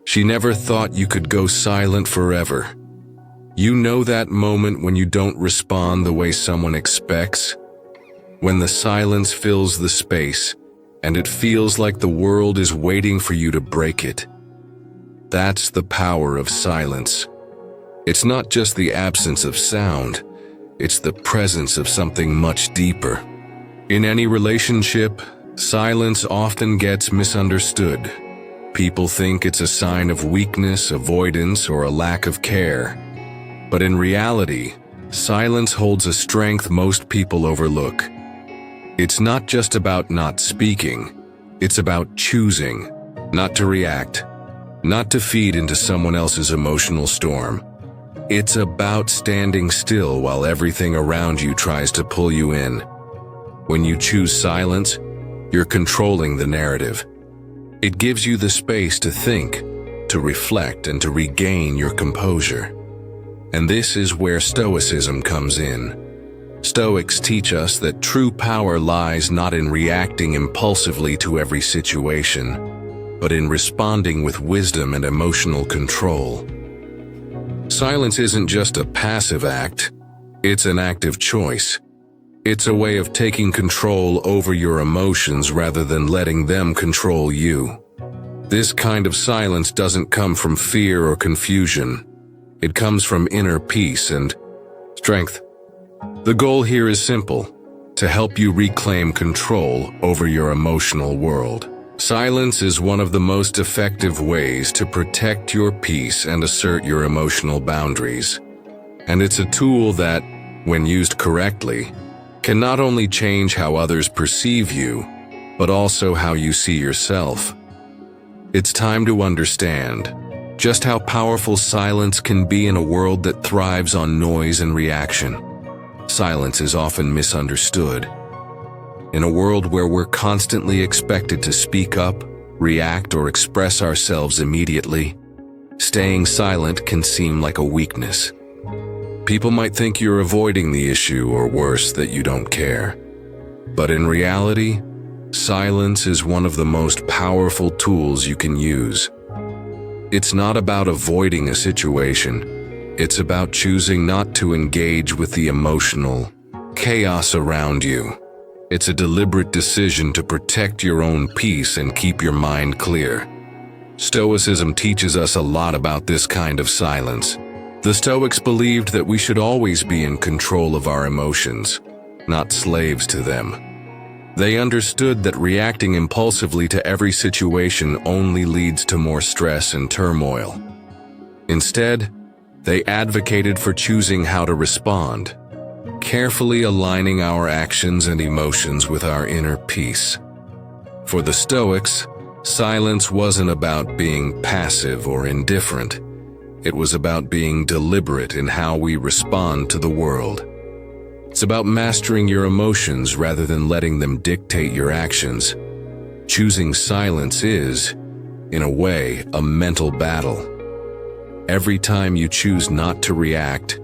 She never thought you could go silent forever. You know that moment when you don't respond the way someone expects? When the silence fills the space, and it feels like the world is waiting for you to break it. That's the power of silence. It's not just the absence of sound, it's the presence of something much deeper. In any relationship, silence often gets misunderstood. People think it's a sign of weakness, avoidance, or a lack of care. But in reality, silence holds a strength most people overlook. It's not just about not speaking, it's about choosing, not to react, not to feed into someone else's emotional storm. It's about standing still while everything around you tries to pull you in. When you choose silence, you're controlling the narrative. It gives you the space to think, to reflect, and to regain your composure. And this is where Stoicism comes in. Stoics teach us that true power lies not in reacting impulsively to every situation, but in responding with wisdom and emotional control. Silence isn't just a passive act, it's an active choice. It's a way of taking control over your emotions rather than letting them control you. This kind of silence doesn't come from fear or confusion. It comes from inner peace and strength. The goal here is simple: to help you reclaim control over your emotional world. Silence is one of the most effective ways to protect your peace and assert your emotional boundaries. And it's a tool that, when used correctly, can not only change how others perceive you, but also how you see yourself. It's time to understand just how powerful silence can be in a world that thrives on noise and reaction. Silence is often misunderstood. In a world where we're constantly expected to speak up, react, or express ourselves immediately, staying silent can seem like a weakness. People might think you're avoiding the issue, or worse, that you don't care. But in reality, silence is one of the most powerful tools you can use. It's not about avoiding a situation. It's about choosing not to engage with the emotional chaos around you. It's a deliberate decision to protect your own peace and keep your mind clear. Stoicism teaches us a lot about this kind of silence. The Stoics believed that we should always be in control of our emotions, not slaves to them. They understood that reacting impulsively to every situation only leads to more stress and turmoil. Instead, they advocated for choosing how to respond, carefully aligning our actions and emotions with our inner peace. For the Stoics, silence wasn't about being passive or indifferent. It was about being deliberate in how we respond to the world. It's about mastering your emotions rather than letting them dictate your actions. Choosing silence is, in a way, a mental battle. Every time you choose not to react,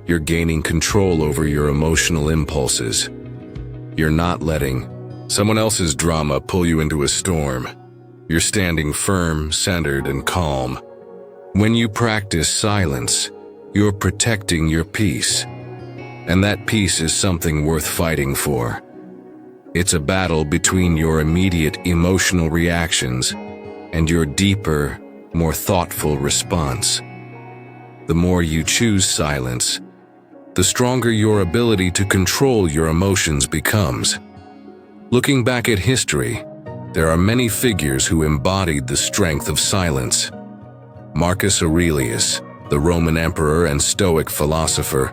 you're gaining control over your emotional impulses. You're not letting someone else's drama pull you into a storm. You're standing firm, centered, and calm. When you practice silence, you're protecting your peace. And that peace is something worth fighting for. It's a battle between your immediate emotional reactions and your deeper, more thoughtful response. The more you choose silence, the stronger your ability to control your emotions becomes. Looking back at history, there are many figures who embodied the strength of silence. Marcus Aurelius, the Roman emperor and Stoic philosopher,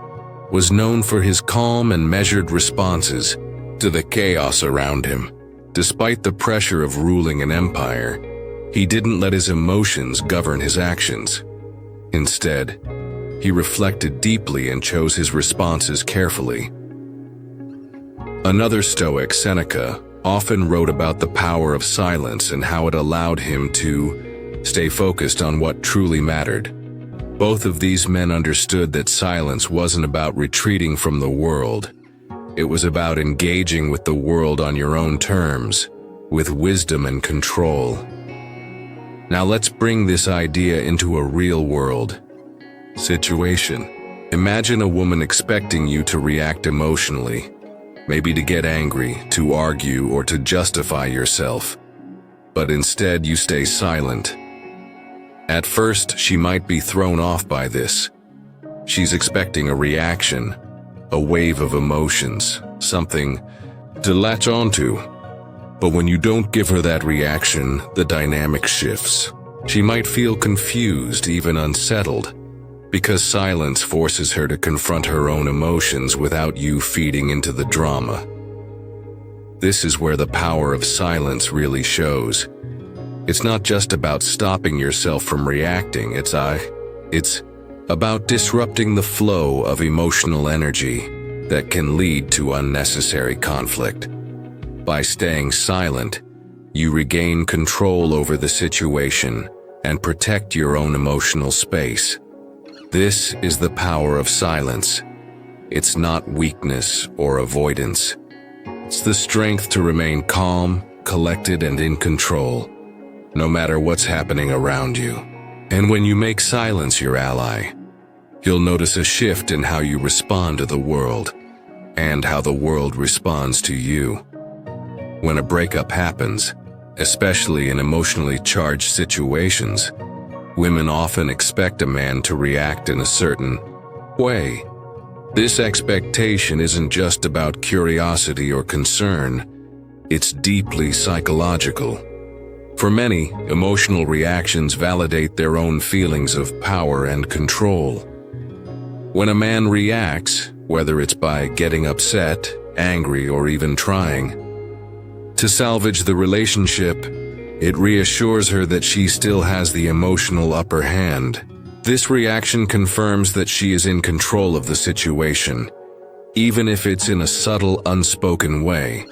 was known for his calm and measured responses to the chaos around him. Despite the pressure of ruling an empire, he didn't let his emotions govern his actions. Instead, he reflected deeply and chose his responses carefully. Another Stoic, Seneca, often wrote about the power of silence and how it allowed him to stay focused on what truly mattered. Both of these men understood that silence wasn't about retreating from the world. It was about engaging with the world on your own terms, with wisdom and control. Now let's bring this idea into a real-world situation. Imagine a woman expecting you to react emotionally, maybe to get angry, to argue, or to justify yourself. But instead you stay silent. At first, she might be thrown off by this. She's expecting a reaction, a wave of emotions, something to latch onto. But when you don't give her that reaction, the dynamic shifts. She might feel confused, even unsettled, because silence forces her to confront her own emotions without you feeding into the drama. This is where the power of silence really shows. It's not just about stopping yourself from reacting, it's about disrupting the flow of emotional energy that can lead to unnecessary conflict. By staying silent, you regain control over the situation and protect your own emotional space. This is the power of silence. It's not weakness or avoidance. It's the strength to remain calm, collected, and in control, no matter what's happening around you. And when you make silence your ally, you'll notice a shift in how you respond to the world and how the world responds to you. When a breakup happens, especially in emotionally charged situations, women often expect a man to react in a certain way. This expectation isn't just about curiosity or concern, it's deeply psychological. For many, emotional reactions validate their own feelings of power and control. When a man reacts, whether it's by getting upset, angry, or even trying to salvage the relationship, it reassures her that she still has the emotional upper hand. This reaction confirms that she is in control of the situation, even if it's in a subtle, unspoken way.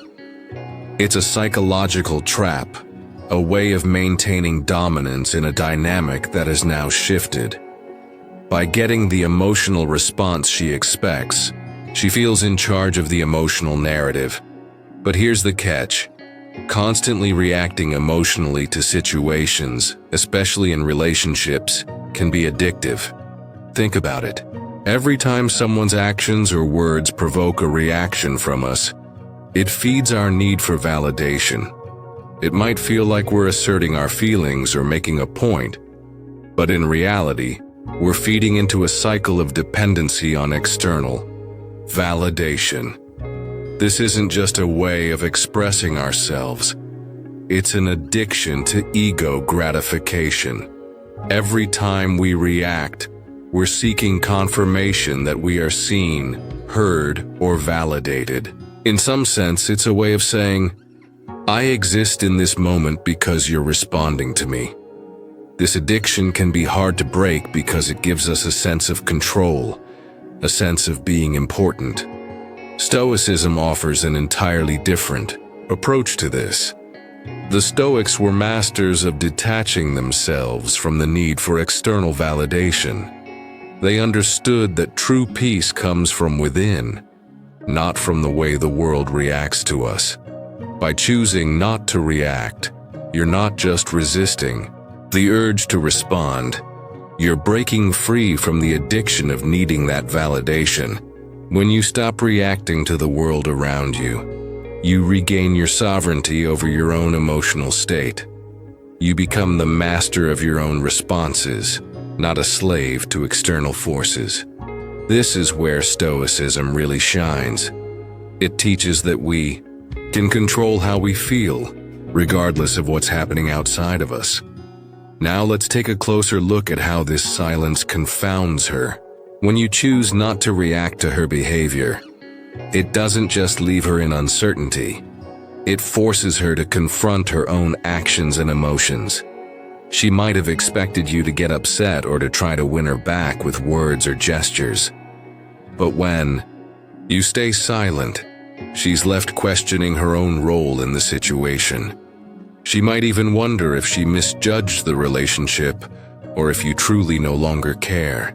It's a psychological trap, a way of maintaining dominance in a dynamic that has now shifted. By getting the emotional response she expects, she feels in charge of the emotional narrative. But here's the catch. Constantly reacting emotionally to situations, especially in relationships, can be addictive. Think about it. Every time someone's actions or words provoke a reaction from us, it feeds our need for validation. It might feel like we're asserting our feelings or making a point, but in reality, we're feeding into a cycle of dependency on external validation. This isn't just a way of expressing ourselves. It's an addiction to ego gratification. Every time we react, we're seeking confirmation that we are seen, heard, or validated. In some sense, it's a way of saying, I exist in this moment because you're responding to me. This addiction can be hard to break because it gives us a sense of control, a sense of being important. Stoicism offers an entirely different approach to this. The Stoics were masters of detaching themselves from the need for external validation. They understood that true peace comes from within, not from the way the world reacts to us. By choosing not to react, you're not just resisting the urge to respond, you're breaking free from the addiction of needing that validation. When you stop reacting to the world around you, you regain your sovereignty over your own emotional state. You become the master of your own responses, not a slave to external forces. This is where Stoicism really shines. It teaches that we can control how we feel, regardless of what's happening outside of us. Now let's take a closer look at how this silence confounds her. When you choose not to react to her behavior, it doesn't just leave her in uncertainty. It forces her to confront her own actions and emotions. She might have expected you to get upset or to try to win her back with words or gestures. But when you stay silent, she's left questioning her own role in the situation. She might even wonder if she misjudged the relationship or if you truly no longer care.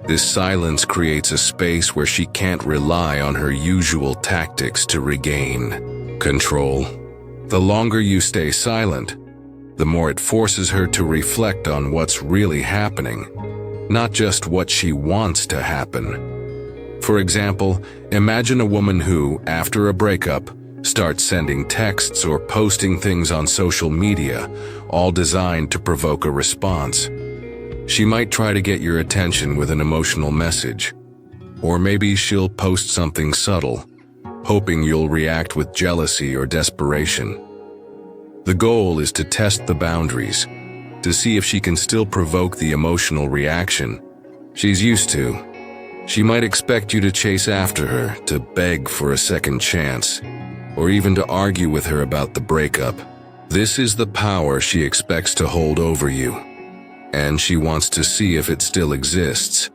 This silence creates a space where she can't rely on her usual tactics to regain control. The longer you stay silent, the more it forces her to reflect on what's really happening, not just what she wants to happen. For example, imagine a woman who, after a breakup, starts sending texts or posting things on social media, all designed to provoke a response. She might try to get your attention with an emotional message, or maybe she'll post something subtle, hoping you'll react with jealousy or desperation. The goal is to test the boundaries, to see if she can still provoke the emotional reaction she's used to. She might expect you to chase after her, to beg for a second chance, or even to argue with her about the breakup. This is the power she expects to hold over you, and she wants to see if it still exists.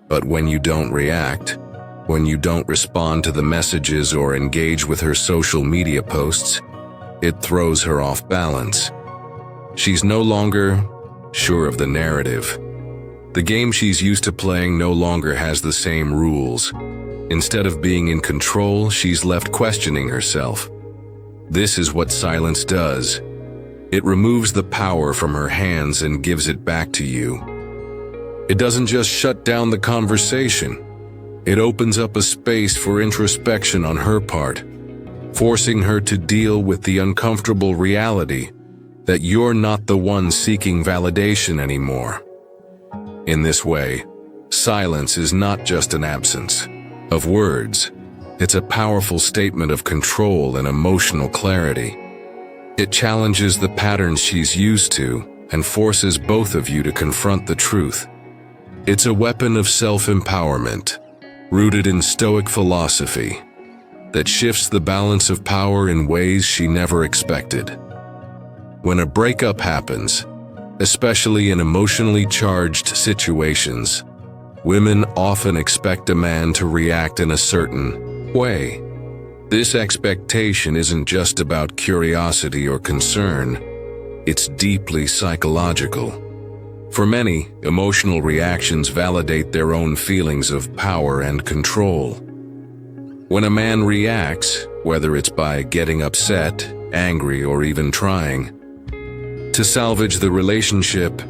But when you don't react, when you don't respond to the messages or engage with her social media posts, it throws her off balance. She's no longer sure of the narrative. The game she's used to playing no longer has the same rules. Instead of being in control, she's left questioning herself. This is what silence does. It removes the power from her hands and gives it back to you. It doesn't just shut down the conversation. It opens up a space for introspection on her part, forcing her to deal with the uncomfortable reality that you're not the one seeking validation anymore. In this way, silence is not just an absence of words. It's a powerful statement of control and emotional clarity. It challenges the patterns she's used to and forces both of you to confront the truth. It's a weapon of self-empowerment, rooted in Stoic philosophy, that shifts the balance of power in ways she never expected. When a breakup happens, especially in emotionally charged situations, women often expect a man to react in a certain way. This expectation isn't just about curiosity or concern, it's deeply psychological. For many, emotional reactions validate their own feelings of power and control. When a man reacts, whether it's by getting upset, angry, or even trying to salvage the relationship,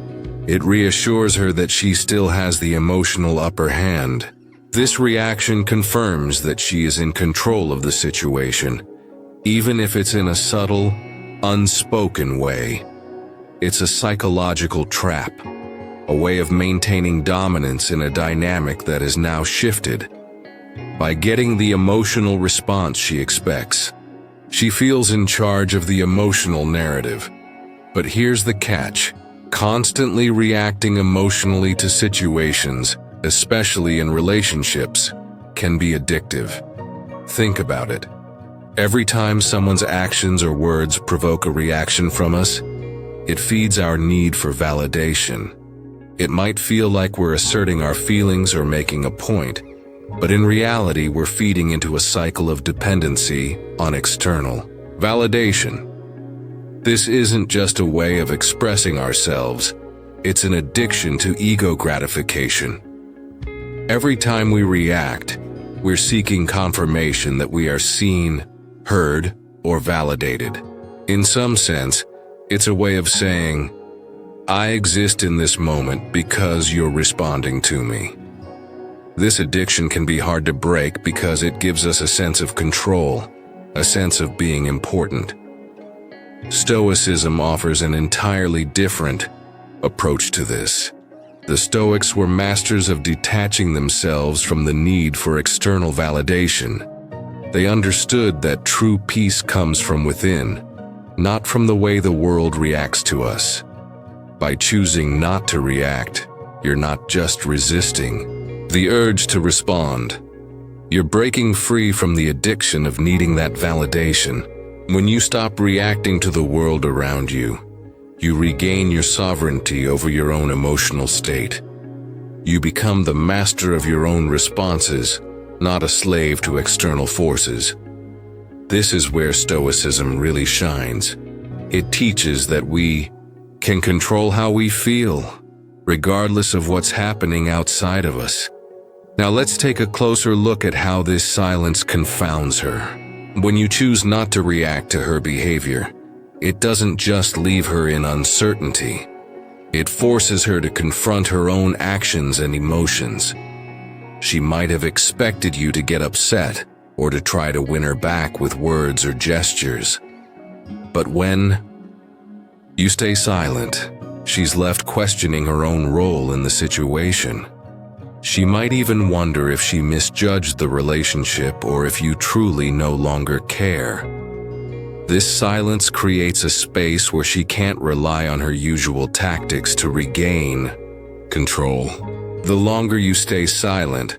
it reassures her that she still has the emotional upper hand. This reaction confirms that she is in control of the situation, even if it's in a subtle, unspoken way. It's a psychological trap, a way of maintaining dominance in a dynamic that is now shifted. By getting the emotional response she expects, she feels in charge of the emotional narrative. But here's the catch. Constantly reacting emotionally to situations, especially in relationships, can be addictive. Think about it. Every time someone's actions or words provoke a reaction from us, it feeds our need for validation. It might feel like we're asserting our feelings or making a point, but in reality, we're feeding into a cycle of dependency on external validation. This isn't just a way of expressing ourselves, it's an addiction to ego gratification. Every time we react, we're seeking confirmation that we are seen, heard, or validated. In some sense, it's a way of saying, I exist in this moment because you're responding to me. This addiction can be hard to break because it gives us a sense of control, a sense of being important. Stoicism offers an entirely different approach to this. The Stoics were masters of detaching themselves from the need for external validation. They understood that true peace comes from within, not from the way the world reacts to us. By choosing not to react, you're not just resisting the urge to respond. You're breaking free from the addiction of needing that validation. When you stop reacting to the world around you, you regain your sovereignty over your own emotional state. You become the master of your own responses, not a slave to external forces. This is where Stoicism really shines. It teaches that we can control how we feel, regardless of what's happening outside of us. Now let's take a closer look at how this silence confounds her. When you choose not to react to her behavior, It doesn't just leave her in uncertainty. It forces her to confront her own actions and emotions. She might have expected you to get upset or to try to win her back with words or gestures. But when you stay silent, she's left questioning her own role in the situation. She might even wonder if she misjudged the relationship or if you truly no longer care. This silence creates a space where she can't rely on her usual tactics to regain control. The longer you stay silent,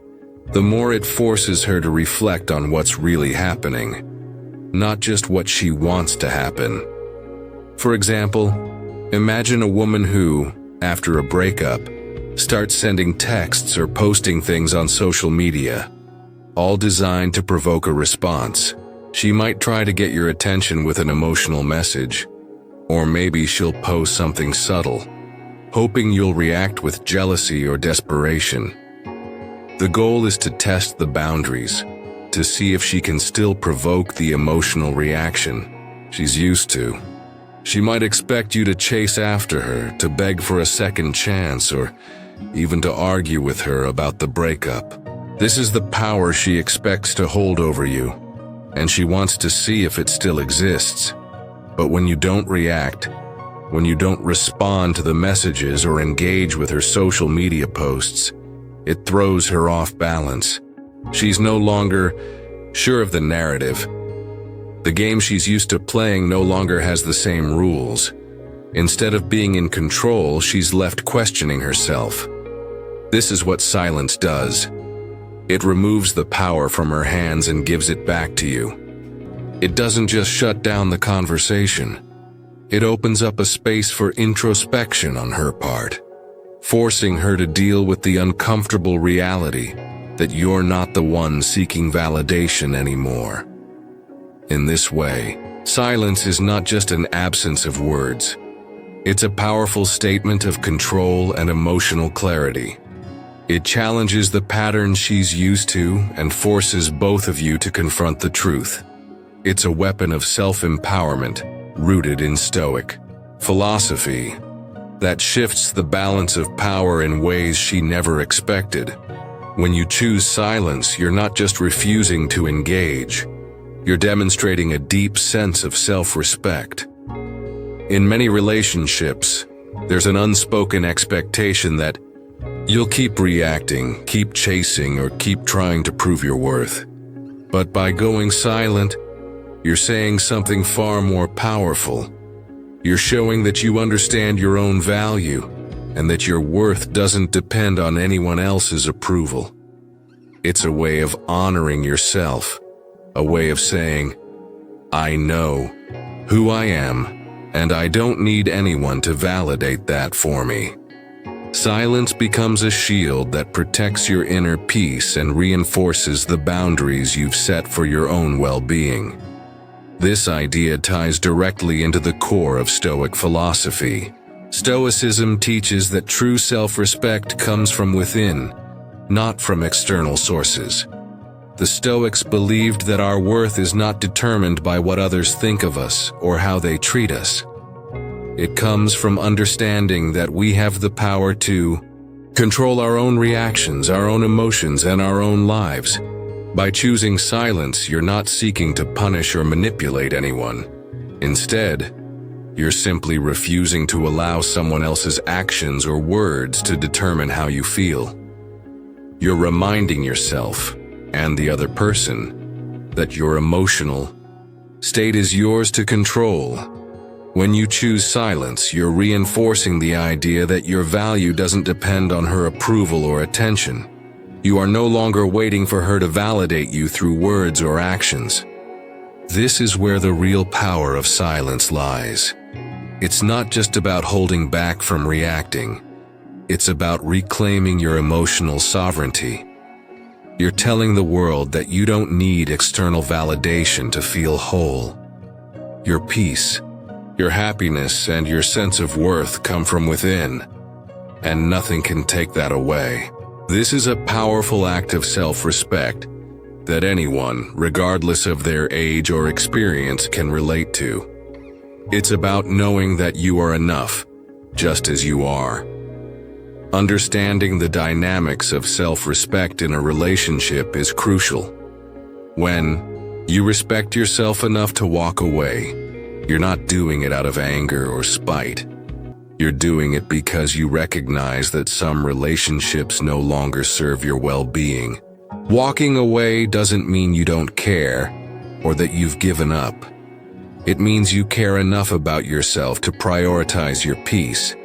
the more it forces her to reflect on what's really happening, not just what she wants to happen. For example, imagine a woman who, after a breakup, starts sending texts or posting things on social media, all designed to provoke a response. She might try to get your attention with an emotional message, or maybe she'll post something subtle, hoping you'll react with jealousy or desperation. The goal is to test the boundaries, to see if she can still provoke the emotional reaction she's used to. She might expect you to chase after her, to beg for a second chance, or even to argue with her about the breakup. This is the power she expects to hold over you, and she wants to see if it still exists. But when you don't react, when you don't respond to the messages or engage with her social media posts, it throws her off balance. She's no longer sure of the narrative. The game she's used to playing no longer has the same rules. Instead of being in control, she's left questioning herself. This is what silence does. It removes the power from her hands and gives it back to you. It doesn't just shut down the conversation. It opens up a space for introspection on her part, forcing her to deal with the uncomfortable reality that you're not the one seeking validation anymore. In this way, silence is not just an absence of words. It's a powerful statement of control and emotional clarity. It challenges the patterns she's used to and forces both of you to confront the truth. It's a weapon of self-empowerment rooted in Stoic philosophy that shifts the balance of power in ways she never expected. When you choose silence, you're not just refusing to engage. You're demonstrating a deep sense of self-respect. In many relationships, there's an unspoken expectation that you'll keep reacting, keep chasing, or keep trying to prove your worth. But by going silent, you're saying something far more powerful. You're showing that you understand your own value and that your worth doesn't depend on anyone else's approval. It's a way of honoring yourself, a way of saying, I know who I am, and I don't need anyone to validate that for me. Silence becomes a shield that protects your inner peace and reinforces the boundaries you've set for your own well-being. This idea ties directly into the core of Stoic philosophy. Stoicism teaches that true self-respect comes from within, not from external sources. The Stoics believed that our worth is not determined by what others think of us or how they treat us. It comes from understanding that we have the power to control our own reactions, our own emotions, and our own lives. By choosing silence, you're not seeking to punish or manipulate anyone. Instead, you're simply refusing to allow someone else's actions or words to determine how you feel. You're reminding yourself and the other person that your emotional state is yours to control. When you choose silence, you're reinforcing the idea that your value doesn't depend on her approval or attention. You are no longer waiting for her to validate you through words or actions. This is where the real power of silence lies. It's not just about holding back from reacting. It's about reclaiming your emotional sovereignty. You're telling the world that you don't need external validation to feel whole. Your peace, your happiness, and your sense of worth come from within, and nothing can take that away. This is a powerful act of self-respect that anyone, regardless of their age or experience, can relate to. It's about knowing that you are enough, just as you are. Understanding the dynamics of self-respect in a relationship is crucial. When you respect yourself enough to walk away, you're not doing it out of anger or spite. You're doing it because you recognize that some relationships no longer serve your well-being. Walking away doesn't mean you don't care or that you've given up. It means you care enough about yourself to prioritize your peace.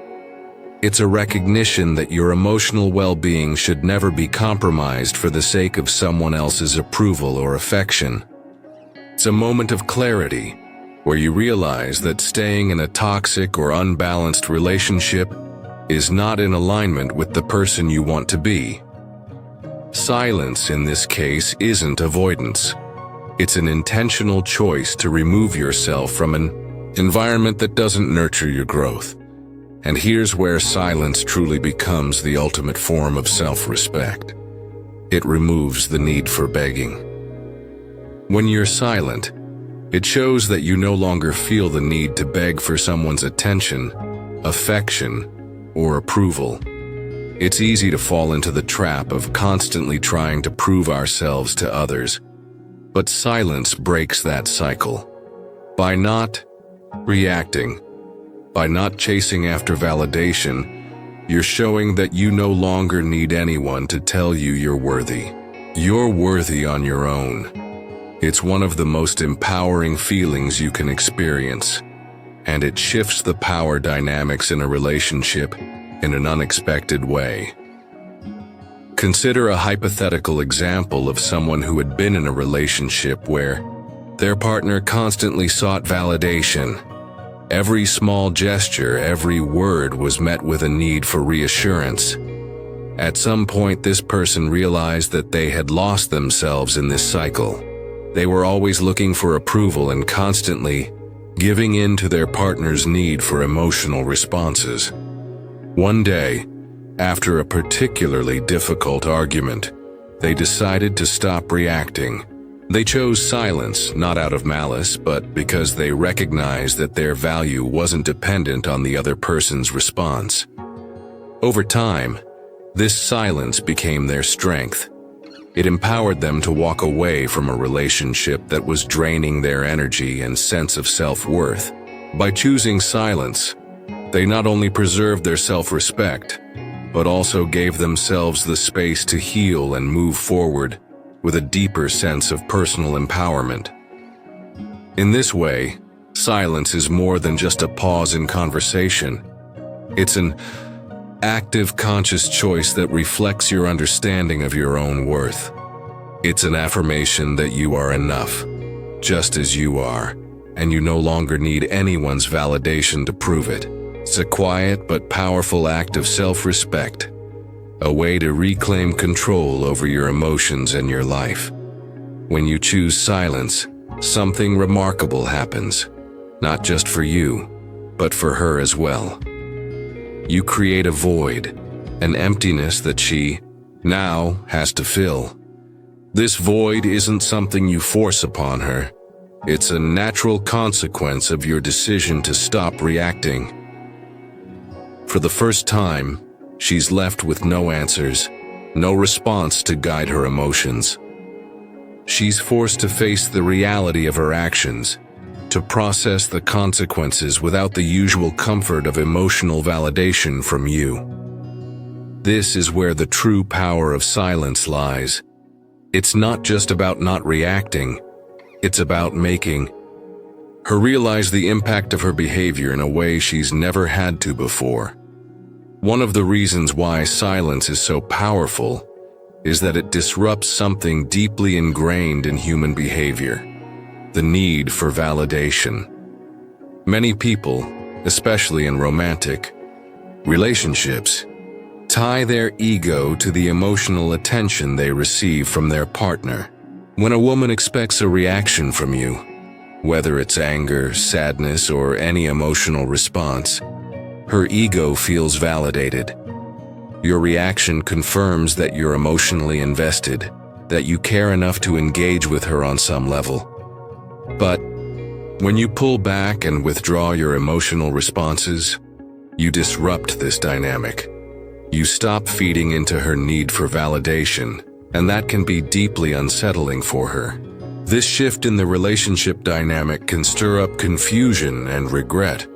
It's a recognition that your emotional well-being should never be compromised for the sake of someone else's approval or affection. It's a moment of clarity, where you realize that staying in a toxic or unbalanced relationship is not in alignment with the person you want to be. Silence in this case isn't avoidance. It's an intentional choice to remove yourself from an environment that doesn't nurture your growth. And here's where silence truly becomes the ultimate form of self-respect. It removes the need for begging. When you're silent, it shows that you no longer feel the need to beg for someone's attention, affection, or approval. It's easy to fall into the trap of constantly trying to prove ourselves to others, but silence breaks that cycle. By not reacting, by not chasing after validation, you're showing that you no longer need anyone to tell you you're worthy. You're worthy on your own. It's one of the most empowering feelings you can experience, and it shifts the power dynamics in a relationship in an unexpected way. Consider a hypothetical example of someone who had been in a relationship where their partner constantly sought validation. Every small gesture, every word was met with a need for reassurance. At some point, this person realized that they had lost themselves in this cycle. They were always looking for approval and constantly giving in to their partner's need for emotional responses. One day, after a particularly difficult argument, they decided to stop reacting. They chose silence, not out of malice, but because they recognized that their value wasn't dependent on the other person's response. Over time, this silence became their strength. It empowered them to walk away from a relationship that was draining their energy and sense of self-worth. By choosing silence, they not only preserved their self-respect, but also gave themselves the space to heal and move forward with a deeper sense of personal empowerment. In this way, silence is more than just a pause in conversation. It's an active, conscious choice that reflects your understanding of your own worth. It's an affirmation that you are enough, just as you are, and you no longer need anyone's validation to prove it. It's a quiet but powerful act of self-respect, a way to reclaim control over your emotions and your life. When you choose silence, something remarkable happens, not just for you, but for her as well. You create a void, an emptiness that she now has to fill. This void isn't something you force upon her. It's a natural consequence of your decision to stop reacting. For the first time, she's left with no answers, no response to guide her emotions. She's forced to face the reality of her actions, to process the consequences without the usual comfort of emotional validation from you. This is where the true power of silence lies. It's not just about not reacting, it's about making her realize the impact of her behavior in a way she's never had to before. One of the reasons why silence is so powerful is that it disrupts something deeply ingrained in human behavior: the need for validation. Many people, especially in romantic relationships, tie their ego to the emotional attention they receive from their partner. When a woman expects a reaction from you, whether it's anger, sadness, or any emotional response, her ego feels validated. Your reaction confirms that you're emotionally invested, that you care enough to engage with her on some level. But When you pull back and withdraw your emotional responses, you disrupt this dynamic. You stop feeding into her need for validation, and that can be deeply unsettling for her. This shift in the relationship dynamic can stir up confusion and regret.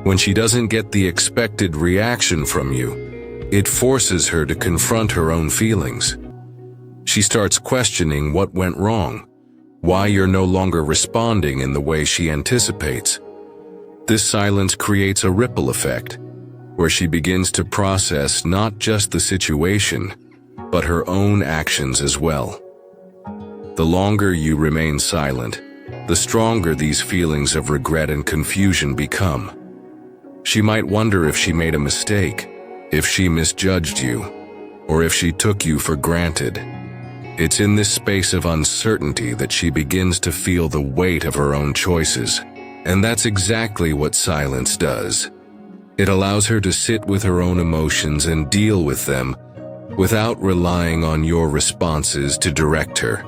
When she doesn't get the expected reaction from you, it forces her to confront her own feelings. She starts questioning what went wrong, why you're no longer responding in the way she anticipates. This silence creates a ripple effect, where she begins to process not just the situation, but her own actions as well. The longer you remain silent, the stronger these feelings of regret and confusion become. She might wonder if she made a mistake, if she misjudged you, or if she took you for granted. It's in this space of uncertainty that she begins to feel the weight of her own choices, and that's exactly what silence does. It allows her to sit with her own emotions and deal with them without relying on your responses to direct her.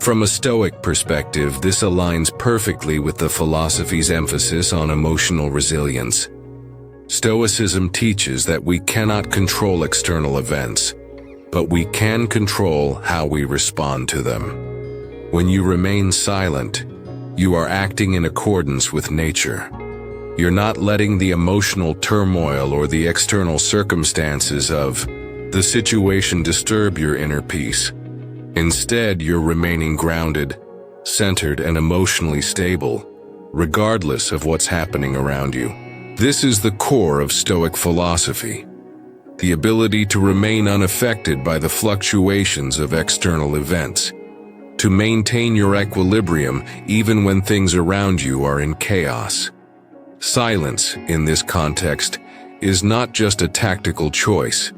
From a Stoic perspective, this aligns perfectly with the philosophy's emphasis on emotional resilience. Stoicism teaches that we cannot control external events, but we can control how we respond to them. When you remain silent, you are acting in accordance with nature. You're not letting the emotional turmoil or the external circumstances of the situation disturb your inner peace. Instead, you're remaining grounded, centered, and emotionally stable, regardless of what's happening around you. This is the core of Stoic philosophy, the ability to remain unaffected by the fluctuations of external events, to maintain your equilibrium even when things around you are in chaos. Silence, in this context, is not just a tactical choice.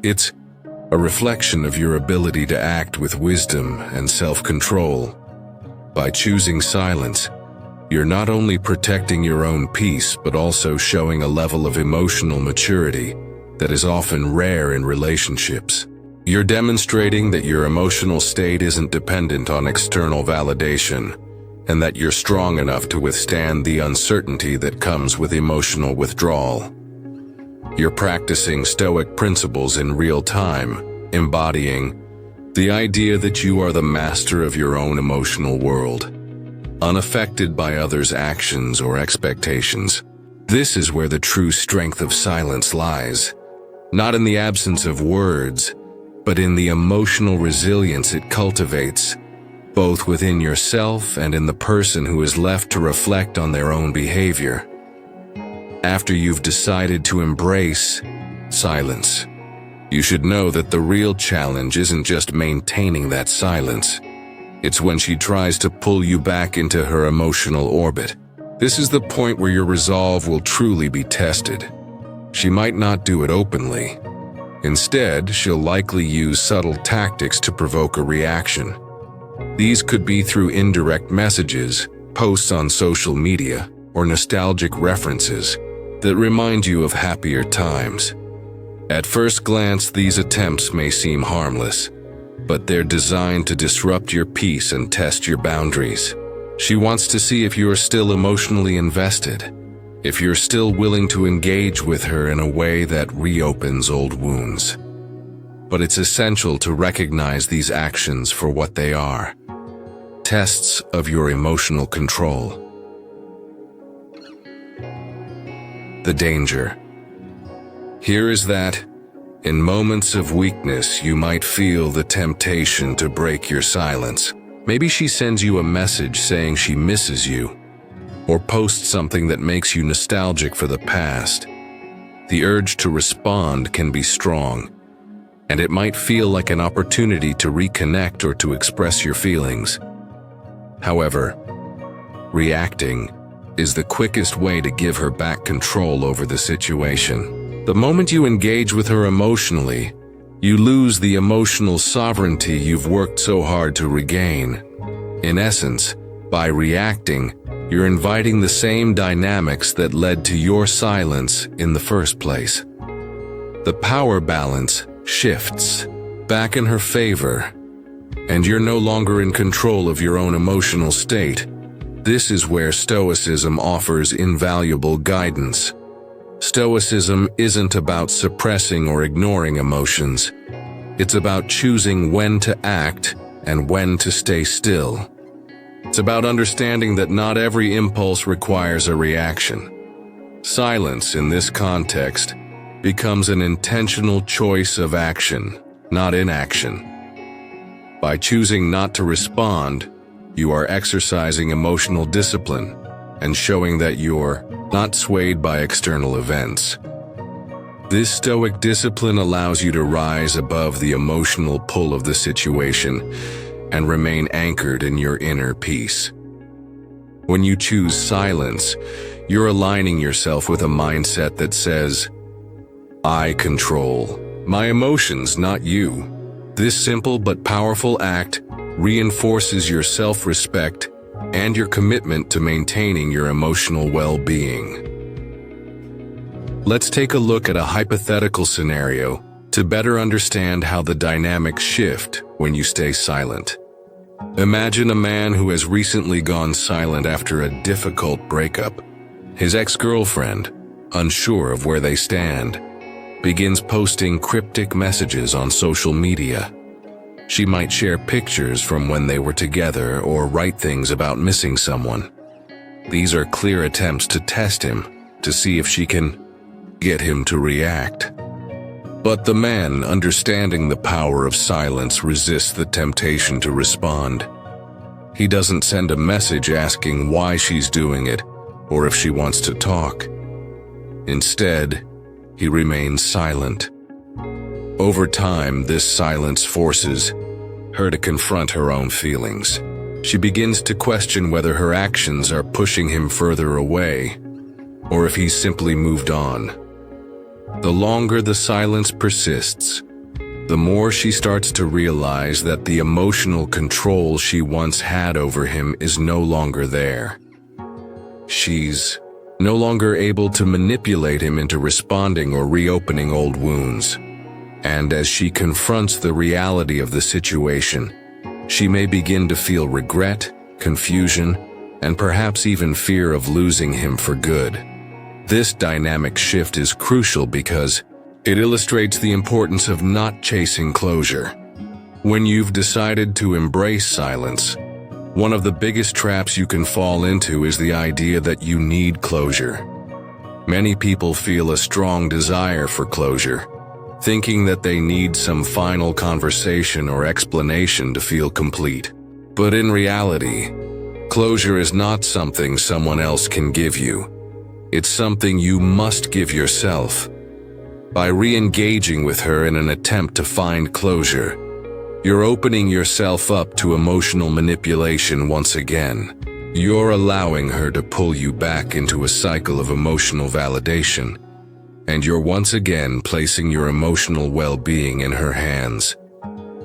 It's a reflection of your ability to act with wisdom and self-control. By choosing silence, you're not only protecting your own peace, but also showing a level of emotional maturity that is often rare in relationships. You're demonstrating that your emotional state isn't dependent on external validation, and that you're strong enough to withstand the uncertainty that comes with emotional withdrawal. You're practicing Stoic principles in real time, embodying the idea that you are the master of your own emotional world, unaffected by others' actions or expectations. This is where the true strength of silence lies, not in the absence of words, but in the emotional resilience it cultivates, both within yourself and in the person who is left to reflect on their own behavior. After you've decided to embrace silence, you should know that the real challenge isn't just maintaining that silence. It's when she tries to pull you back into her emotional orbit. This is the point where your resolve will truly be tested. She might not do it openly. Instead, she'll likely use subtle tactics to provoke a reaction. These could be through indirect messages, posts on social media, or nostalgic references that remind you of happier times. At first glance, these attempts may seem harmless, but they're designed to disrupt your peace and test your boundaries. She wants to see if you are still emotionally invested, if you're still willing to engage with her in a way that reopens old wounds. But it's essential to recognize these actions for what they are: tests of your emotional control. The danger here is that, in moments of weakness, you might feel the temptation to break your silence. Maybe she sends you a message saying she misses you, or posts something that makes you nostalgic for the past. The urge to respond can be strong, and it might feel like an opportunity to reconnect or to express your feelings. However, reacting is the quickest way to give her back control over the situation. The moment you engage with her emotionally, you lose the emotional sovereignty you've worked so hard to regain. In essence, by reacting, you're inviting the same dynamics that led to your silence in the first place. The power balance shifts back in her favor, and you're no longer in control of your own emotional state. This is where Stoicism offers invaluable guidance. Stoicism isn't about suppressing or ignoring emotions. It's about choosing when to act and when to stay still. It's about understanding that not every impulse requires a reaction. Silence, in this context, becomes an intentional choice of action, not inaction. By choosing not to respond, you are exercising emotional discipline and showing that you're not swayed by external events. This Stoic discipline allows you to rise above the emotional pull of the situation and remain anchored in your inner peace. When you choose silence, you're aligning yourself with a mindset that says, "I control my emotions, not you." This simple but powerful act reinforces your self-respect and your commitment to maintaining your emotional well-being. Let's take a look at a hypothetical scenario to better understand how the dynamics shift when you stay silent. Imagine a man who has recently gone silent after a difficult breakup. His ex-girlfriend, unsure of where they stand, begins posting cryptic messages on social media. She might share pictures from when they were together or write things about missing someone. These are clear attempts to test him, to see if she can get him to react. But the man, understanding the power of silence, resists the temptation to respond. He doesn't send a message asking why she's doing it or if she wants to talk. Instead, he remains silent. Over time, this silence forces her to confront her own feelings. She begins to question whether her actions are pushing him further away, or if he's simply moved on. The longer the silence persists, the more she starts to realize that the emotional control she once had over him is no longer there. She's no longer able to manipulate him into responding or reopening old wounds. And as she confronts the reality of the situation, she may begin to feel regret, confusion, and perhaps even fear of losing him for good. This dynamic shift is crucial because it illustrates the importance of not chasing closure. When you've decided to embrace silence, one of the biggest traps you can fall into is the idea that you need closure. Many people feel a strong desire for closure, thinking that they need some final conversation or explanation to feel complete. But in reality, closure is not something someone else can give you. It's something you must give yourself. By re-engaging with her in an attempt to find closure, you're opening yourself up to emotional manipulation once again. You're allowing her to pull you back into a cycle of emotional validation, and you're once again placing your emotional well-being in her hands.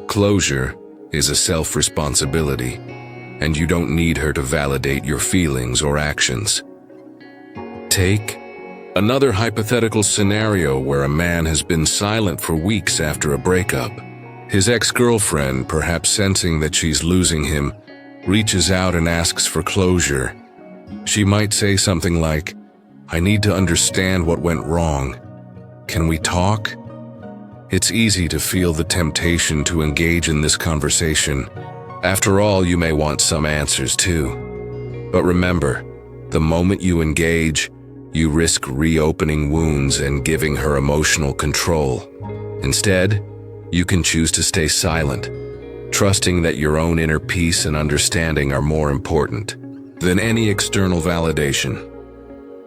Closure is a self-responsibility, and you don't need her to validate your feelings or actions. Take another hypothetical scenario where a man has been silent for weeks after a breakup. His ex-girlfriend, perhaps sensing that she's losing him, reaches out and asks for closure. She might say something like, "I need to understand what went wrong. Can we talk?" It's easy to feel the temptation to engage in this conversation. After all, you may want some answers too. But remember, the moment you engage, you risk reopening wounds and giving her emotional control. Instead, you can choose to stay silent, trusting that your own inner peace and understanding are more important than any external validation.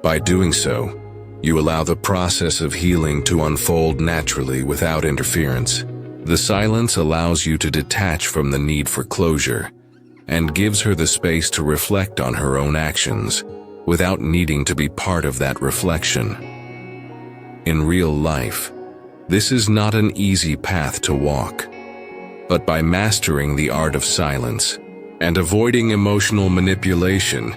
By doing so, you allow the process of healing to unfold naturally without interference. The silence allows you to detach from the need for closure and gives her the space to reflect on her own actions without needing to be part of that reflection. In real life, this is not an easy path to walk, but by mastering the art of silence and avoiding emotional manipulation,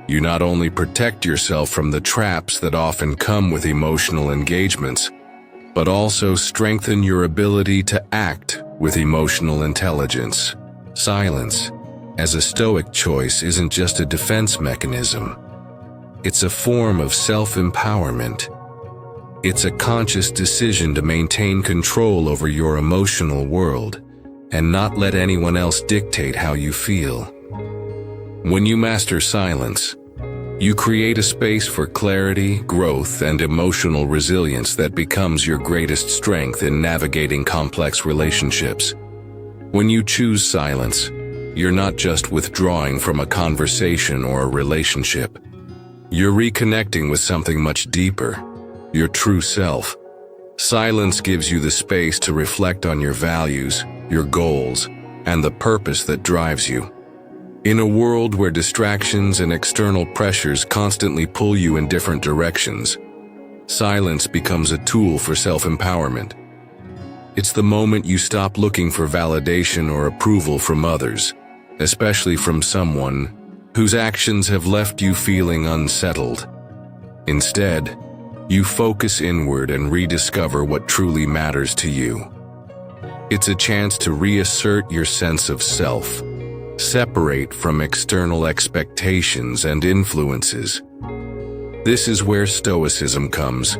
you not only protect yourself from the traps that often come with emotional engagements, but also strengthen your ability to act with emotional intelligence. Silence as a Stoic choice isn't just a defense mechanism. It's a form of self-empowerment. It's a conscious decision to maintain control over your emotional world and not let anyone else dictate how you feel. When you master silence, you create a space for clarity, growth, and emotional resilience that becomes your greatest strength in navigating complex relationships. When you choose silence, you're not just withdrawing from a conversation or a relationship. You're reconnecting with something much deeper, your true self. Silence gives you the space to reflect on your values, your goals, and the purpose that drives you. In a world where distractions and external pressures constantly pull you in different directions, silence becomes a tool for self-empowerment. It's the moment you stop looking for validation or approval from others, especially from someone whose actions have left you feeling unsettled. Instead, you focus inward and rediscover what truly matters to you. It's a chance to reassert your sense of self, separate from external expectations and influences. This is where Stoicism comes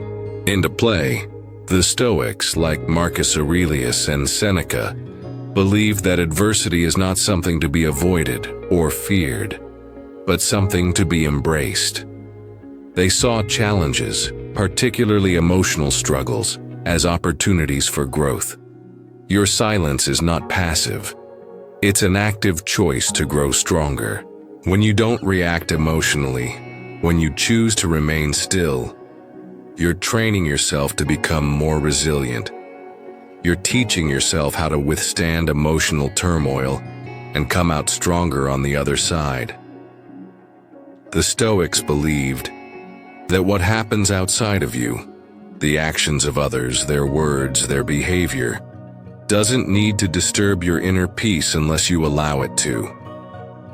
into play. The Stoics, like Marcus Aurelius and Seneca, believed that adversity is not something to be avoided or feared, but something to be embraced. They saw challenges, particularly emotional struggles, as opportunities for growth. Your silence is not passive. It's an active choice to grow stronger. When you don't react emotionally, when you choose to remain still, you're training yourself to become more resilient. You're teaching yourself how to withstand emotional turmoil and come out stronger on the other side. The Stoics believed that what happens outside of you, the actions of others, their words, their behavior, doesn't need to disturb your inner peace unless you allow it to.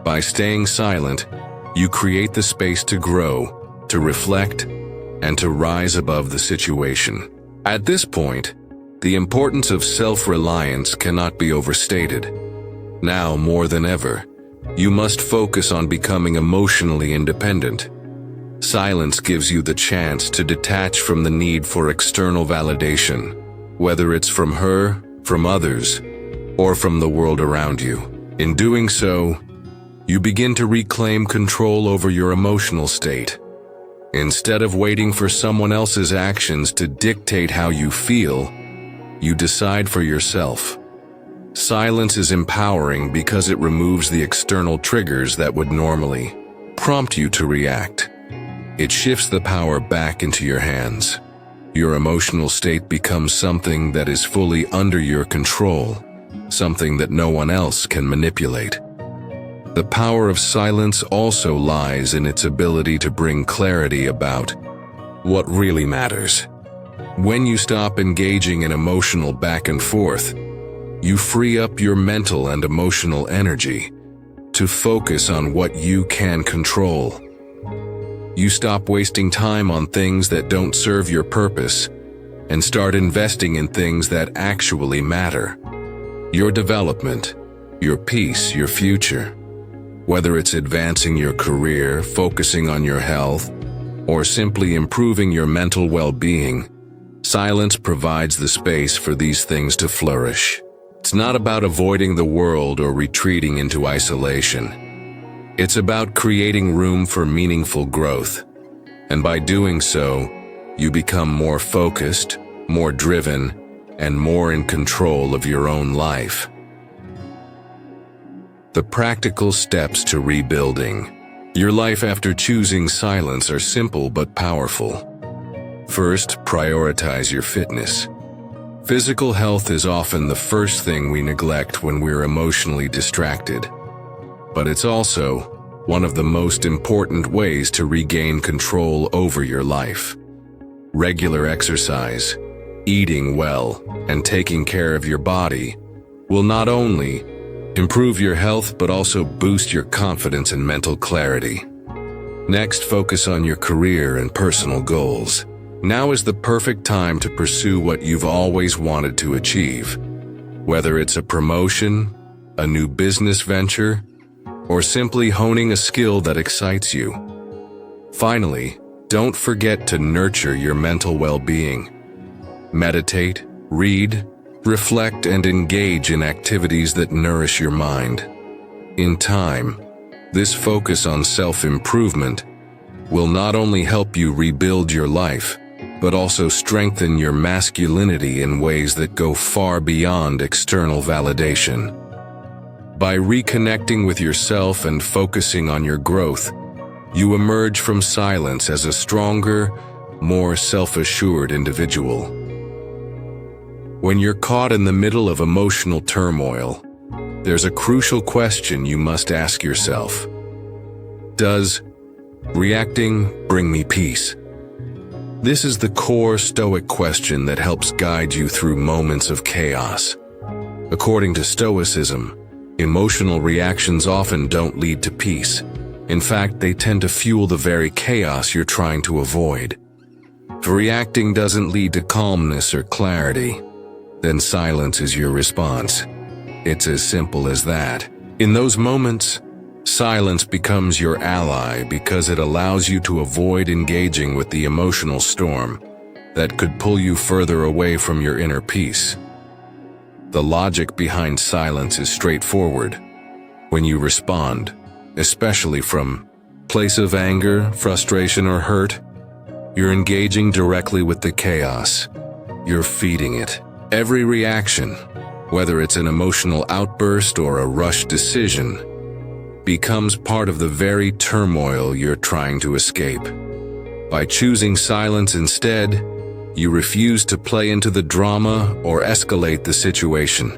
By staying silent, you create the space to grow, to reflect, and to rise above the situation. At this point, the importance of self-reliance cannot be overstated. Now, more than ever, you must focus on becoming emotionally independent. Silence gives you the chance to detach from the need for external validation, whether it's from her, from others, or from the world around you. In doing so, you begin to reclaim control over your emotional state. Instead of waiting for someone else's actions to dictate how you feel, you decide for yourself. Silence is empowering because it removes the external triggers that would normally prompt you to react. It shifts the power back into your hands. Your emotional state becomes something that is fully under your control, something that no one else can manipulate. The power of silence also lies in its ability to bring clarity about what really matters. When you stop engaging in emotional back and forth, you free up your mental and emotional energy to focus on what you can control. You stop wasting time on things that don't serve your purpose and start investing in things that actually matter. Your development, your peace, your future. Whether it's advancing your career, focusing on your health, or simply improving your mental well-being, silence provides the space for these things to flourish. It's not about avoiding the world or retreating into isolation. It's about creating room for meaningful growth. And by doing so, you become more focused, more driven, and more in control of your own life. The practical steps to rebuilding your life after choosing silence are simple but powerful. First, prioritize your fitness. Physical health is often the first thing we neglect when we're emotionally distracted. But it's also one of the most important ways to regain control over your life. Regular exercise, eating well, and taking care of your body will not only improve your health but also boost your confidence and mental clarity. Next, focus on your career and personal goals. Now is the perfect time to pursue what you've always wanted to achieve. Whether it's a promotion, a new business venture, or simply honing a skill that excites you. Finally, don't forget to nurture your mental well-being. Meditate, read, reflect, and engage in activities that nourish your mind. In time, this focus on self-improvement will not only help you rebuild your life, but also strengthen your masculinity in ways that go far beyond external validation. By reconnecting with yourself and focusing on your growth, you emerge from silence as a stronger, more self-assured individual. When you're caught in the middle of emotional turmoil, there's a crucial question you must ask yourself. Does reacting bring me peace? This is the core Stoic question that helps guide you through moments of chaos. According to Stoicism, emotional reactions often don't lead to peace. In fact, they tend to fuel the very chaos you're trying to avoid. If reacting doesn't lead to calmness or clarity, then silence is your response. It's as simple as that. In those moments, silence becomes your ally because it allows you to avoid engaging with the emotional storm that could pull you further away from your inner peace. The logic behind silence is straightforward. When you respond, especially from a place of anger, frustration, or hurt, you're engaging directly with the chaos. You're feeding it. Every reaction, whether it's an emotional outburst or a rushed decision, becomes part of the very turmoil you're trying to escape. By choosing silence instead, you refuse to play into the drama or escalate the situation.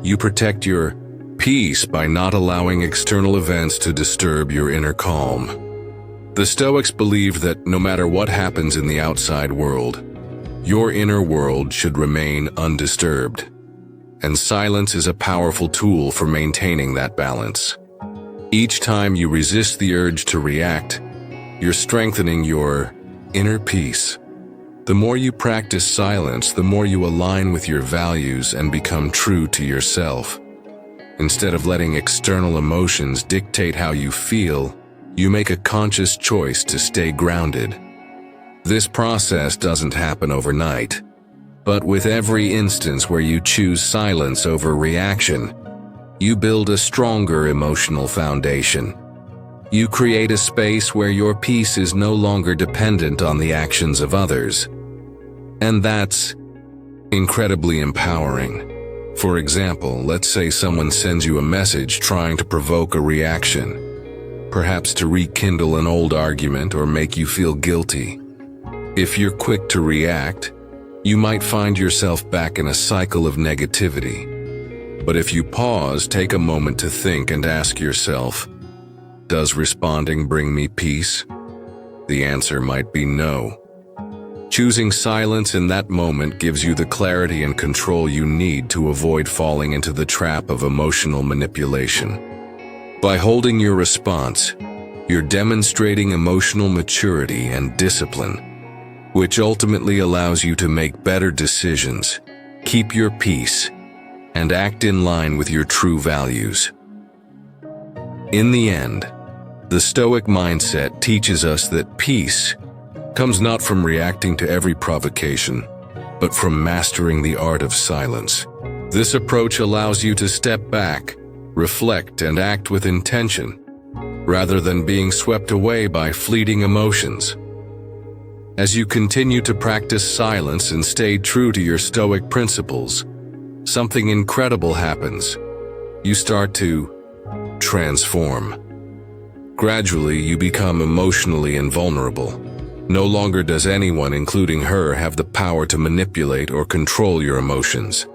You protect your peace by not allowing external events to disturb your inner calm. The Stoics believed that no matter what happens in the outside world, your inner world should remain undisturbed. And silence is a powerful tool for maintaining that balance. Each time you resist the urge to react, you're strengthening your inner peace. The more you practice silence, the more you align with your values and become true to yourself. Instead of letting external emotions dictate how you feel, you make a conscious choice to stay grounded. This process doesn't happen overnight, but with every instance where you choose silence over reaction, you build a stronger emotional foundation. You create a space where your peace is no longer dependent on the actions of others. And that's incredibly empowering. For example, let's say someone sends you a message trying to provoke a reaction, perhaps to rekindle an old argument or make you feel guilty. If you're quick to react, you might find yourself back in a cycle of negativity. But if you pause, take a moment to think and ask yourself, does responding bring me peace? The answer might be no. Choosing silence in that moment gives you the clarity and control you need to avoid falling into the trap of emotional manipulation. By holding your response, you're demonstrating emotional maturity and discipline, which ultimately allows you to make better decisions, keep your peace, and act in line with your true values. In the end, the Stoic mindset teaches us that peace comes not from reacting to every provocation, but from mastering the art of silence. This approach allows you to step back, reflect, and act with intention, rather than being swept away by fleeting emotions. As you continue to practice silence and stay true to your Stoic principles, something incredible happens. You start to transform. Gradually, you become emotionally invulnerable. No longer does anyone, including her, have the power to manipulate or control your emotions.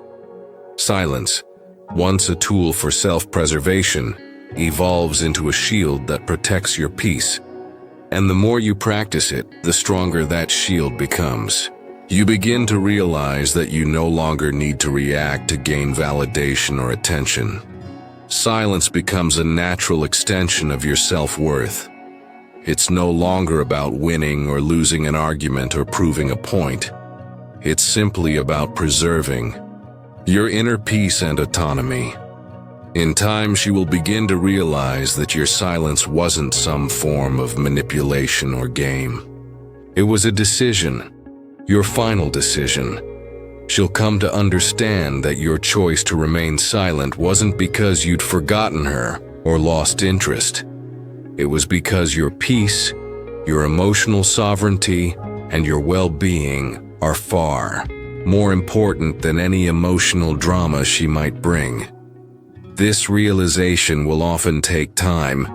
Silence, once a tool for self-preservation, evolves into a shield that protects your peace. And the more you practice it, the stronger that shield becomes. You begin to realize that you no longer need to react to gain validation or attention. Silence becomes a natural extension of your self-worth. It's no longer about winning or losing an argument or proving a point. It's simply about preserving your inner peace and autonomy. In time, she will begin to realize that your silence wasn't some form of manipulation or game. It was a decision, your final decision. She'll come to understand that your choice to remain silent wasn't because you'd forgotten her or lost interest. It was because your peace, your emotional sovereignty, and your well-being are far more important than any emotional drama she might bring. This realization will often take time,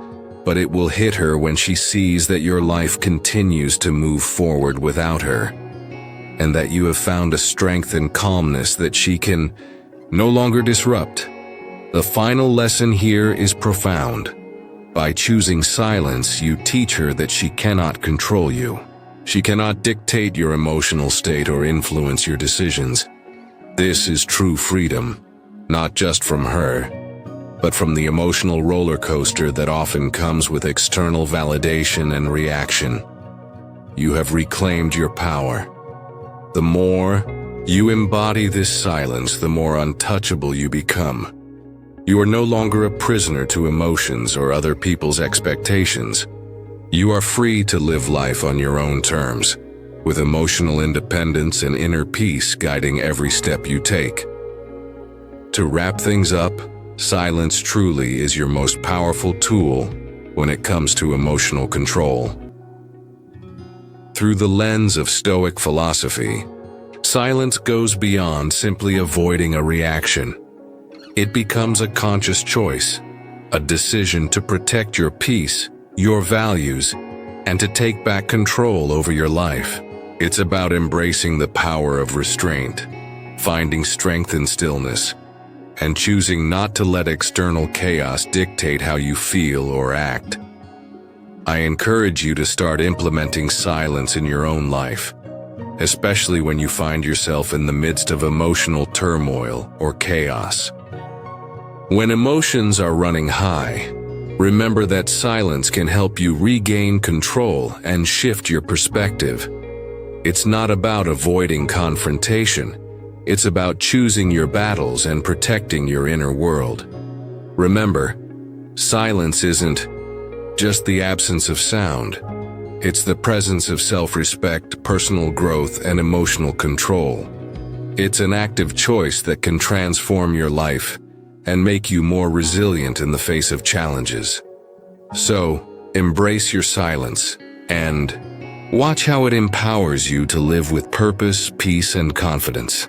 but it will hit her when she sees that your life continues to move forward without her, and that you have found a strength and calmness that she can no longer disrupt. The final lesson here is profound. By choosing silence, you teach her that she cannot control you. She cannot dictate your emotional state or influence your decisions. This is true freedom, not just from her, but from the emotional roller coaster that often comes with external validation and reaction. You have reclaimed your power. The more you embody this silence, the more untouchable you become. You are no longer a prisoner to emotions or other people's expectations. You are free to live life on your own terms, with emotional independence and inner peace guiding every step you take. To wrap things up, silence truly is your most powerful tool when it comes to emotional control. Through the lens of Stoic philosophy, silence goes beyond simply avoiding a reaction. It becomes a conscious choice, a decision to protect your peace, your values, and to take back control over your life. It's about embracing the power of restraint, finding strength in stillness, and choosing not to let external chaos dictate how you feel or act. I encourage you to start implementing silence in your own life, especially when you find yourself in the midst of emotional turmoil or chaos. When emotions are running high, remember that silence can help you regain control and shift your perspective. It's not about avoiding confrontation. It's about choosing your battles and protecting your inner world. Remember, silence isn't just the absence of sound. It's the presence of self-respect, personal growth, and emotional control. It's an active choice that can transform your life and make you more resilient in the face of challenges. So, embrace your silence and watch how it empowers you to live with purpose, peace, and confidence.